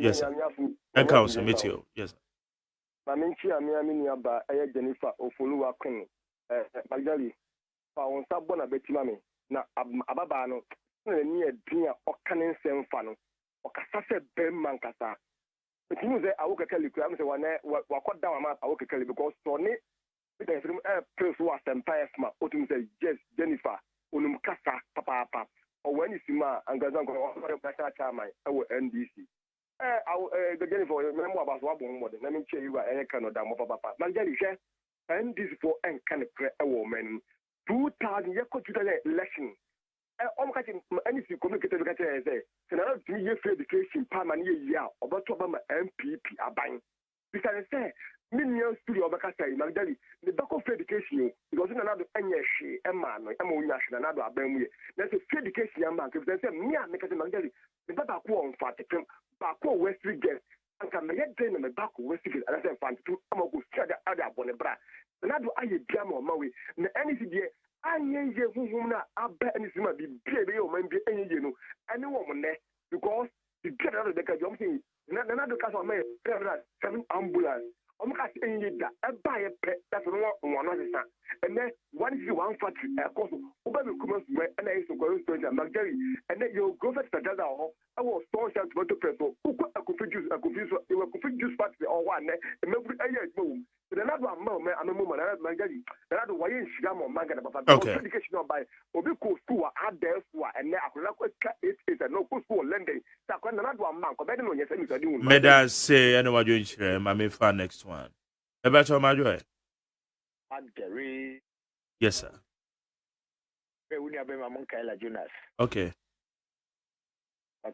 Yes, sir. And council meet you. Yes. Maminchi Amiami Aba, Jennifer, Ofulu Queen, Magdali, on Sabona Betimami, na Ababano, near Dia or Canin Semfano, or Cassase Ben Mancasa. But you say, I will tell you, I'm the one what down my I will tell you because Tony, because Prince was Empire Sma, Otum says, yes, Jennifer, Unum Casa, Papa, or when you see ma and Gazan or Chama, our NDC. The Jennifer, remember about what more than let me tell you, I cannot damn Papa. Magdali, and this for and can a woman 2000 years to the election. I'm catching anything communicated with say, another 3 years education, permanent year, or about MPP are buying. Because I say, millions to the Obacasa, Magdali, the back of education, because in another she, a man, a more national, another Benway. There's a education, young man, if they say, me, I'm making Magdali, the better on fat, Bako West Street, and can get them in the back of West Street, and I say, fan to Amoku, the other Bonebra. Another I jam on Maui, the anything there. I hear who I bet anything might be baby or maybe any you know, any woman there because you get out of the jumping. Another case of me, 7 ambulance. I'm going to that. I buy a pet that's one other son. And then one is one factory, of course, over the commerce, and I used to go to Magdali, and then you go back to the other. I was so shy to go to Preso, who could confuse they were confused factory or one, and maybe a year boom. Another moment, I'm a woman, Magdali, another way in Shigamo Magana, but education by Obico school are there, and now it is a local school lending. So another one month, but I don't know yes, I do. Meda say, I know what you're doing, my fan next one. About your major. Yes, sir. Okay. My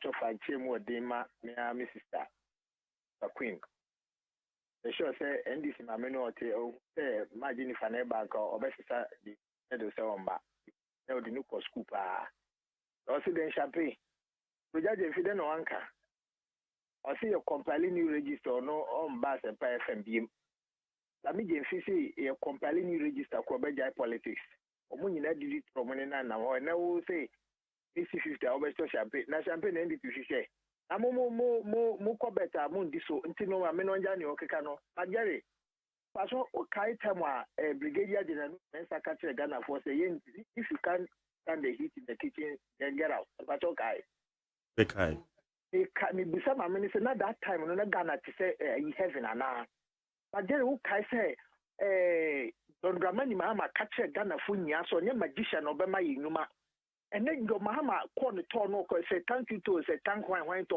sister, a queen. The show say, and this is my minority, say, imagine if I never go or best the head of Sawamba. Now the new school. Also, then champagne. We judge if you don't know anchor. I see a compiling new register or no on Bass and PFM. Let me just say a compiling new register for Beja politics. When you did it from one now, I will say, this is 50 hours to champagne. Now, champagne ended to share. I'm more better. I'm on this so until no, I'm on Johnny Okano. But Jerry, Pastor Okaitama, a brigadier general, and Sakatri Ghana for saying, if you can't stand the heat in the kitchen, then get out. But okay. Okay. It can be some minister not that time, no Ghana to say, in heaven and now. But Jerry, who can say, Don Gramani Mahama catch a Ghana Funya, so your magician Obama Yuma. And then your Mahama called the torno, say, thank you to say, thank you,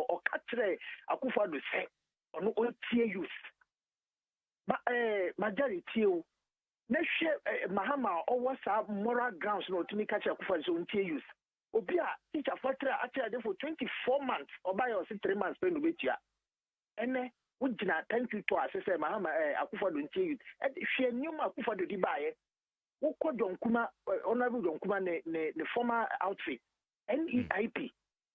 or catch Akufo Addo say, or no tear use. But majority, next year, Mahama always have moral grounds not to make catch Akufo Addo tear use. Obia, teacher factory actually for 24 months, or by or 3 months, spend with you. And then, would you not thank you to us, say, Mahama Akufo Addo tear use. And if you knew Akufo Addo buy it, who called John Kuma, Honorable John Kuma, the former outfit, NEIP,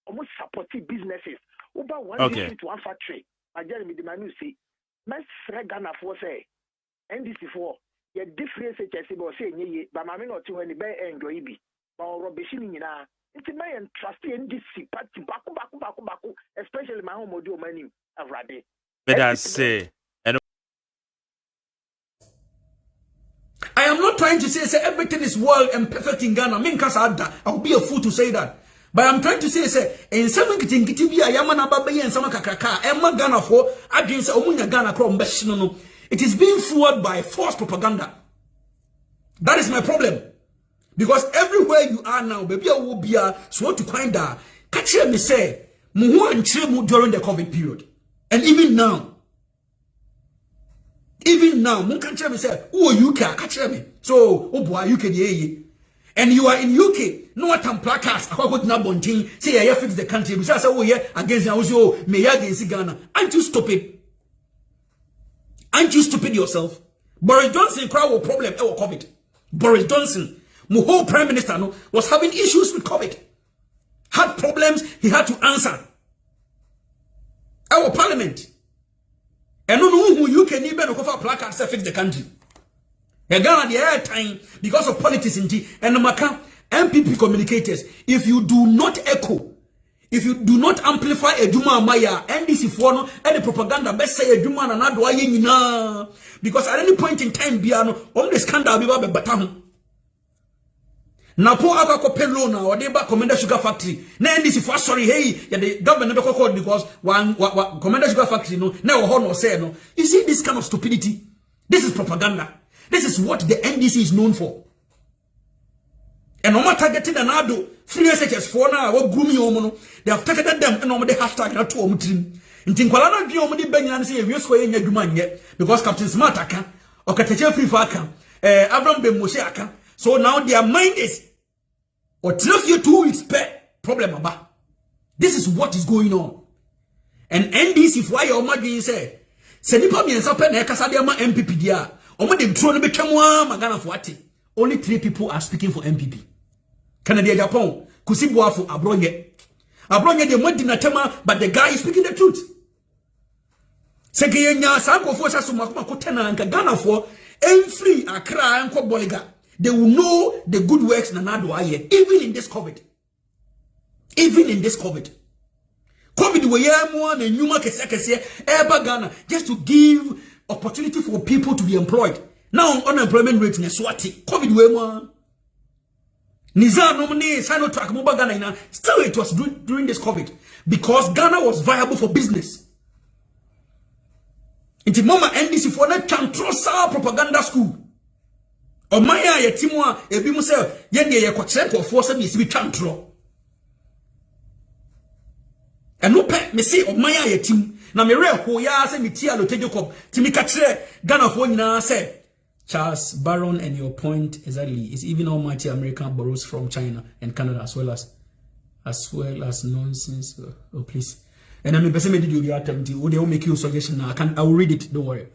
almost supporting businesses. Over one district, one factory. I Jeremy the man see, my Ghana for say, NDC4, your difference HSC was saying, but my men or two any bear and Goibi, or Robishing in it's my trusty NDC, party baku, especially my home audio money of Rade. But I say, I am not trying to say everything is well and perfect in Ghana. I will be a fool to say that. But I'm trying to say, in some kitchen, Yamana Baby and some Kakaka, Emma Ghana for against Omunya Ghana Chrome Beshino. It is being fueled by false propaganda. That is my problem. Because everywhere you are now, baby, I will be so to find that. Catch me say, Muhu and Chimu during the COVID period. And even now, Munkan me say, oh, UK, catch me. So, oh boy, UK, yeah. And you are in UK, no one can placards, I would not bunting, say, I fix the country, because I say, oh, yeah, against also, may against Ghana. Aren't you stupid? Aren't you stupid yourself? Boris Johnson, crowd problem, COVID. Boris Johnson, my whole prime minister, was having issues with COVID. Had problems, he had to answer. Our parliament. And no who you can even offer placards to fix the country. And Ghana the air time because of politics in G and the Maka MPP communicators. If you do not echo, if you do not amplify a Juma Maya, NDC for no any propaganda best say a Juma and not do because at any point in time biano on the scandal be batam. Now poor Akako Pelona or neighbor Commander Sugar Factory. Na NDC for sorry hey the government never called because one Commander Sugar Factory no never honor say no. You see this kind of stupidity. This is propaganda. This is what the NDC is known for. And no matter targeted an Addo, free SHS for now, what grooming omono, they have targeted them and the hashtag not to omtrim. In Tinkwalana Giomodi Benyan say, we are swaying a Duman yet, because Captain Smart aka, or Katacha Free Faka, Avram Bemose aka. So now their mind is, or 2 weeks per problem about. This is what is going on. And NDC, for your imagine say, Senipa mi ensape na Kasadiama MPP dia, omo de tro no betwamwa magana for ati. Only 3 people are speaking for MPP. Canada, Japan, Kusibuafu, Abronye. Abronye, the Modina Tema, but the guy is speaking the truth. Sekenya, Sanko Forza Sumakuma Kotena and Ghana for free Accra and Koboliga. They will know the good works Nanado Aye, even in this COVID. Even in this COVID. COVID were more than Numa Kesekese, Eba Ghana, just to give opportunity for people to be employed. Now unemployment rate in Swati. COVID we more. Niza nominee Sino track Muba Ghana. Still it was during this COVID. Because Ghana was viable for business. Inti mama NDC for na chantrosa propaganda school. O maya ye timwa ebi mu se ye ne ye kwakire ko for se bi si chantro. Eno pe me se o maya ye tim na me re ho ya se me tia lo Jacob timi ka kire Ghana for nyina se Charles Barron, and your point exactly is even almighty America borrows from China and Canada as well as nonsense. Oh please. And I mean person did you attempt to they will make you a suggestion now. I will read it, don't worry.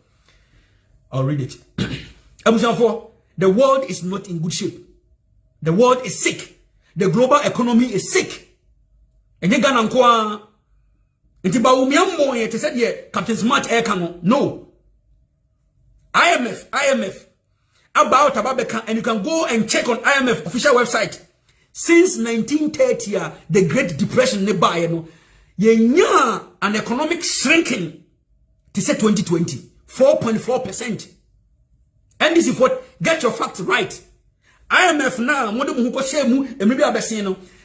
I'll read it. The world is not in good shape. The world is sick. The global economy is sick. And you Ghana nkwa ntiba umiammo ye te said ye Captain Smart air cano. No. IMF about Ababeka, and you can go and check on IMF official website. Since 1930, the Great Depression nearby, an economic shrinking to say 2020, 4.4%. And this is what get your facts right. IMF now,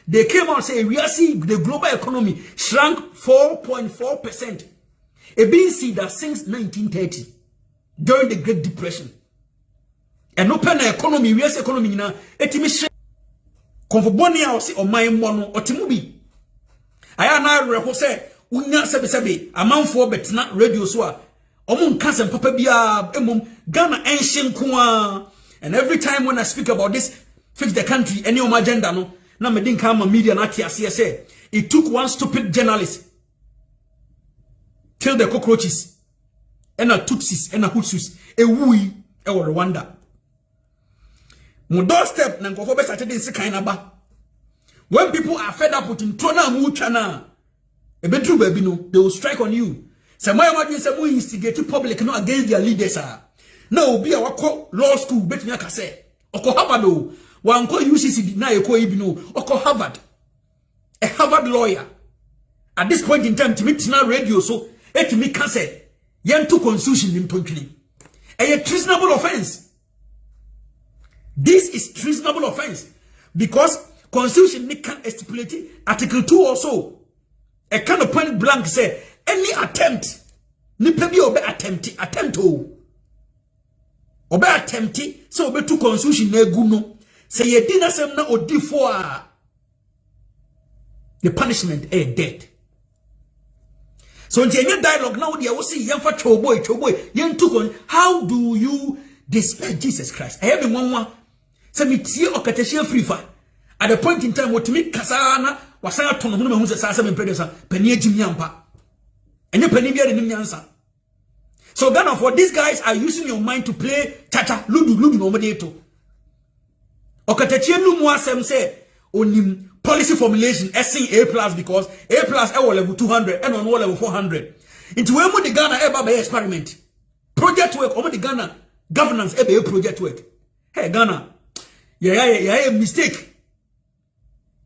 they came out and say we are seeing the global economy shrunk 4.4%. A BC that since 1930. During the Great Depression. And open economy, US economy na etimi konfoboni a osi o man mo no otimubi. Aya na reho se unya sebe amanfo betena radio so a omo nka sem papa bia emom Ghana enhye nko. And every time when I speak about this fix the country any of my agenda no na me din kan ma media na tiase say it took one stupid journalist kill the cockroaches. And a Tutsis and a Hutsus, a wui, a Rwanda. My doorstep, Nankofobe started in Sekainaba. When people are fed up with Trona Muchana, a bedroom baby, no, they will strike on you. Samaya Madin Samu instigate public no against their leaders. No, be our law school, bet me a say. Oko Harvard, one call UCC deny a co ibino, Oko Harvard. A Harvard lawyer. At this point in time, to meet now radio, so, to me can say. Yentu constitution in Tonkini. A treasonable offense. This is treasonable offense. Because constitution can stipulate article 2 or so. A kind of point blank say any attempt. Ni pebi obe attempt o. Obe attempt so obe to constitution na guno. Say ye dina sem na odi for the punishment is death. So in the dialogue now, they will see young for choboy, young took how do you despair Jesus Christ? I have been one Send me tea or catechia free fire. At the point in time, what to make Kasana was out to whom who's a Sassam Predator, Penny Jimyampa. And you penny in the answer. So Ghana, for these guys are using your mind to play Tata Ludu Nomadeto. Okatechia no more some say on policy formulation SC A+ because A+ level 200 and on level 400. Into where the Ghana ever experiment. Project work over the Ghana governance ever project work. Hey Ghana, yeah, mistake.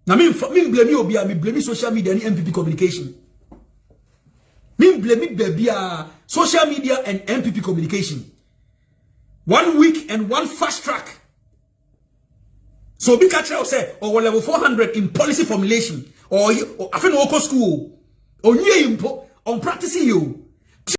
Na me blame you obi a me blame social media and MPP communication. Me blame baby social media and MPP communication. 1 week and 1 fast track. So be catch out say or level 400 in policy formulation or I think local school or new impo on practicing you.